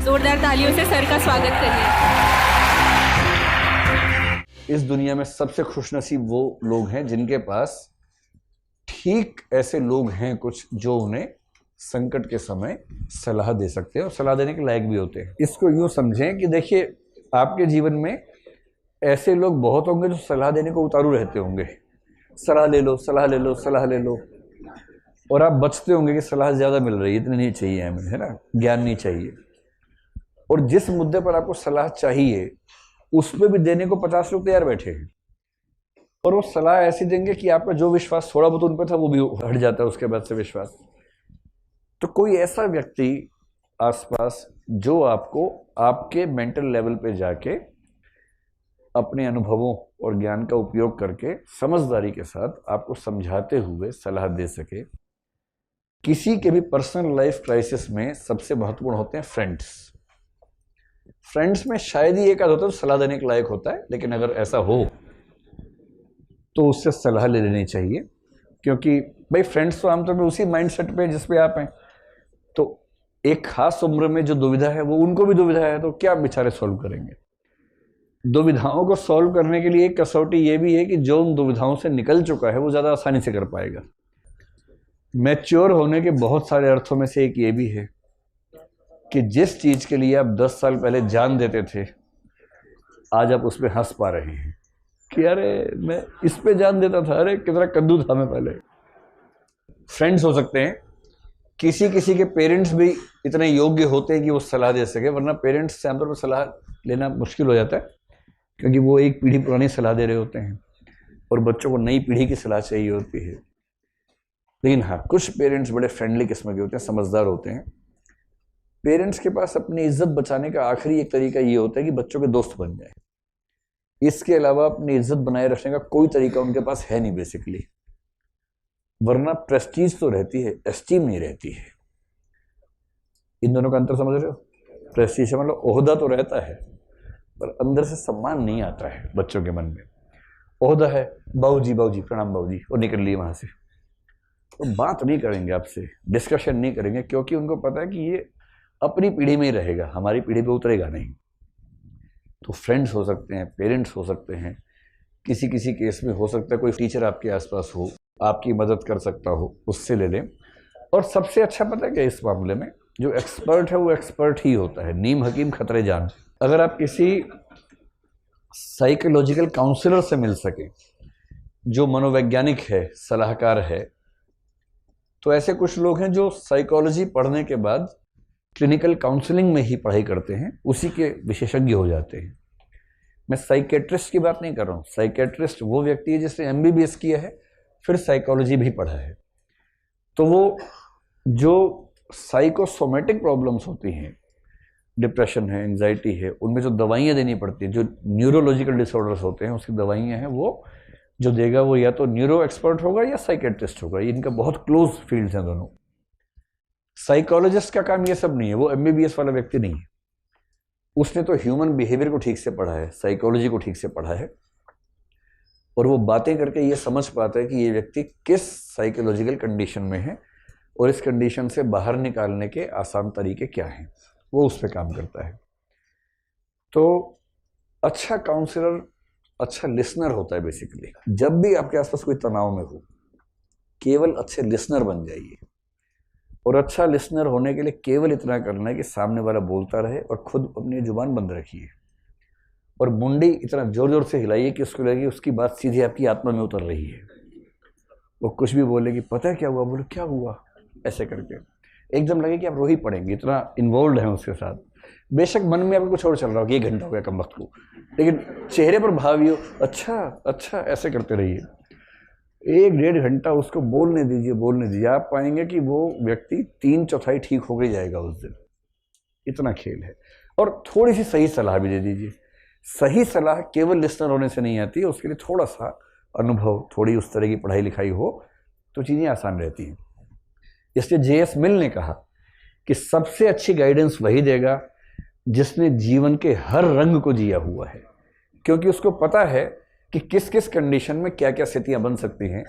जोरदार तालियों से सर का स्वागत करिए। इस दुनिया में सबसे खुशनसीब वो लोग हैं जिनके पास ठीक ऐसे लोग हैं कुछ जो उन्हें संकट के समय सलाह दे सकते हैं और सलाह देने के लायक भी होते हैं। इसको यूँ समझें कि देखिए, आपके जीवन में ऐसे लोग बहुत होंगे जो सलाह देने को उतारू रहते होंगे। सलाह ले लो, सलाह ले लो, सलाह ले लो, और आप बचते होंगे कि सलाह ज़्यादा मिल रही है, इतनी नहीं चाहिए हमें, है ना, ज्ञान नहीं चाहिए। और जिस मुद्दे पर आपको सलाह चाहिए उस पर भी देने को 50 लोग तैयार बैठे हैं, और वो सलाह ऐसी देंगे कि आपका जो विश्वास थोड़ा बहुत उन पर था वो भी हट जाता है उसके बाद से विश्वास। तो कोई ऐसा व्यक्ति आसपास जो आपको आपके मेंटल लेवल पे जाके अपने अनुभवों और ज्ञान का उपयोग करके समझदारी के साथ आपको समझाते हुए सलाह दे सके। किसी के भी पर्सनल लाइफ क्राइसिस में सबसे महत्वपूर्ण होते हैं फ्रेंड्स। फ्रेंड्स में शायद ही एक आध होता है तो सलाह देने के लायक होता है, लेकिन अगर ऐसा हो तो उससे सलाह ले लेनी चाहिए, क्योंकि भाई फ्रेंड्स तो आमतौर पर उसी माइंडसेट पे जिस पे आप हैं। तो एक खास उम्र में जो दुविधा है वो उनको भी दुविधा है, तो क्या बेचारे सॉल्व करेंगे। दुविधाओं को सॉल्व करने के लिए एक कसौटी ये भी है कि जो उन दुविधाओं से निकल चुका है वो ज़्यादा आसानी से कर पाएगा। मैच्योर होने के बहुत सारे अर्थों में से एक ये भी है कि जिस चीज़ के लिए आप 10 साल पहले जान देते थे, आज आप उस पर हंस पा रहे हैं कि अरे मैं इस पे जान देता था, अरे कितना कद्दू था मैं पहले। फ्रेंड्स हो सकते हैं, किसी किसी के पेरेंट्स भी इतने योग्य होते हैं कि वो सलाह दे सके, वरना पेरेंट्स से आमतौर पर सलाह लेना मुश्किल हो जाता है, क्योंकि वो एक पीढ़ी पुरानी सलाह दे रहे होते हैं और बच्चों को नई पीढ़ी की सलाह चाहिए होती है। लेकिन हाँ, कुछ पेरेंट्स बड़े फ्रेंडली किस्म के होते हैं, समझदार होते हैं। पेरेंट्स के पास अपनी इज्जत बचाने का आखिरी एक तरीका ये होता है कि बच्चों के दोस्त बन जाए। इसके अलावा अपनी इज्जत बनाए रखने का कोई तरीका उनके पास है नहीं बेसिकली। वरना प्रेस्टीज तो रहती है, एस्टीम नहीं रहती है। इन दोनों का अंतर समझ रहे हो? प्रेस्टीज मतलब ओहदा तो रहता है पर अंदर से सम्मान नहीं आता है बच्चों के मन में। ओहदा है, बाबूजी बाबूजी प्रणाम बाबूजी, और निकल लिए वहां से। तो बात नहीं करेंगे आपसे, डिस्कशन नहीं करेंगे, क्योंकि उनको पता है कि ये अपनी पीढ़ी में ही रहेगा, हमारी पीढ़ी पे उतरेगा नहीं। तो फ्रेंड्स हो सकते हैं, पेरेंट्स हो सकते हैं, किसी किसी केस में हो सकता है कोई टीचर आपके आसपास हो, आपकी मदद कर सकता हो, उससे ले लें। और सबसे अच्छा पता है क्या, इस मामले में जो एक्सपर्ट है वो एक्सपर्ट ही होता है। नीम हकीम खतरे जान। अगर आप किसी साइकोलॉजिकल काउंसलर से मिल सके जो मनोवैज्ञानिक है, सलाहकार है, तो ऐसे कुछ लोग हैं जो साइकोलॉजी पढ़ने के बाद क्लिनिकल काउंसलिंग में ही पढ़ाई करते हैं, उसी के विशेषज्ञ हो जाते हैं। मैं साइकेट्रिस्ट की बात नहीं कर रहा हूँ। साइकेट्रिस्ट वो व्यक्ति है जिसने MBBS किया है, फिर साइकोलॉजी भी पढ़ा है। तो वो जो साइकोसोमेटिक प्रॉब्लम्स होती हैं, डिप्रेशन है, एंजाइटी है, उनमें जो दवाइयाँ देनी पड़ती हैं, जो न्यूरोलॉजिकल डिसऑर्डर्स होते हैं उसकी दवाइयाँ हैं, वो जो देगा वो या तो न्यूरो एक्सपर्ट होगा या साइकेट्रिस्ट होगा। इनका बहुत क्लोज फील्ड्स हैं दोनों। साइकोलॉजिस्ट का काम ये सब नहीं है, वो MBBS वाला व्यक्ति नहीं है। उसने तो ह्यूमन बिहेवियर को ठीक से पढ़ा है, साइकोलॉजी को ठीक से पढ़ा है, और वो बातें करके ये समझ पाता है कि ये व्यक्ति किस साइकोलॉजिकल कंडीशन में है और इस कंडीशन से बाहर निकालने के आसान तरीके क्या हैं, वो उस पर काम करता है। तो अच्छा काउंसलर अच्छा लिसनर होता है बेसिकली। जब भी आपके आसपास कोई तनाव में हो, केवल अच्छे लिसनर बन जाइए। और अच्छा लिसनर होने के लिए केवल इतना करना है कि सामने वाला बोलता रहे और खुद अपनी जुबान बंद रखिए, और मुंडी इतना जोर जोर से हिलाइए कि उसको लगे उसकी बात सीधे आपकी आत्मा में उतर रही है। वो कुछ भी बोले कि पता है क्या हुआ, बोलो क्या हुआ, ऐसे करके एकदम लगे कि आप रो ही पड़ेंगे, इतना इन्वॉल्व है उसके साथ। बेशक मन में आपको कुछ और चल रहा हो कि 1 घंटा हो गया कम वक्त को, लेकिन चेहरे पर भाव ही हो, अच्छा अच्छा, ऐसे करते रहिए। 1-1.5 घंटा उसको बोलने दीजिए। आप पाएंगे कि वो व्यक्ति 3/4 ठीक हो गई जाएगा उस दिन। इतना खेल है। और थोड़ी सी सही सलाह भी दे दीजिए। सही सलाह केवल लिसनर होने से नहीं आती है, उसके लिए थोड़ा सा अनुभव, थोड़ी उस तरह की पढ़ाई लिखाई हो तो चीज़ें आसान रहती हैं। इसलिए JS मिल ने कहा कि सबसे अच्छी गाइडेंस वही देगा जिसने जीवन के हर रंग को जिया हुआ है, क्योंकि उसको पता है कि किस किस कंडीशन में क्या क्या स्थितियां बन सकती हैं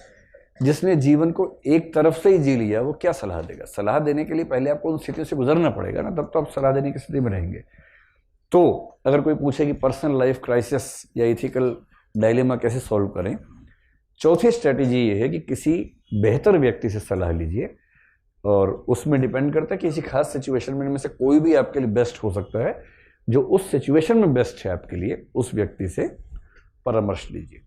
जिसने जीवन को एक तरफ से ही जी लिया वो क्या सलाह देगा? सलाह देने के लिए पहले आपको उन स्थितियों से गुजरना पड़ेगा ना, तब तो आप सलाह देने की स्थिति में रहेंगे। तो अगर कोई पूछे कि पर्सनल लाइफ क्राइसिस या इथिकल डायलेमा कैसे सॉल्व करें, चौथी स्ट्रेटेजी ये है कि किसी बेहतर व्यक्ति से सलाह लीजिए, और उसमें डिपेंड करता है कि किसी खास सिचुएशन में से कोई भी आपके लिए बेस्ट हो सकता है। जो उस सिचुएशन में बेस्ट है आपके लिए, उस व्यक्ति से परामर्श लीजिए।